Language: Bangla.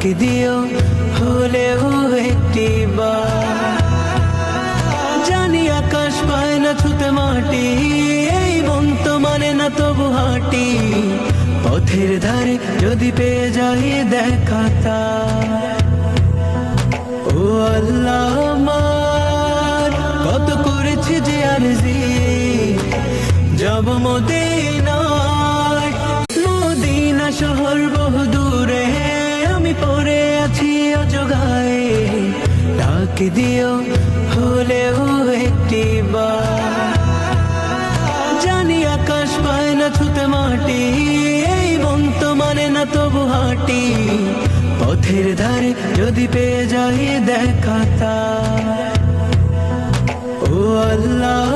ডাক দিও হলেও একটিবার। জানি আকাশ পায় না ছুতে মাটি, এই মন তো মানে না তবু হাঁটি। পথের ধারে যদি পেয়ে যাই দেখা তার। ও আল্লাহ আমার কত করেছি যে আরজি, যাব মদিনায়। মদিনা শহর বহু দূরে, আমি পড়ে আছি অজগায়। ডাক দিও হলেও একটিবার। জানি আকাশ পায় না ছুতে মাটি, এই মন তো মানে না তবু হাঁটি। পথের ধারে যদি পেয়ে যাই দেখা তার। ও আল্লাহ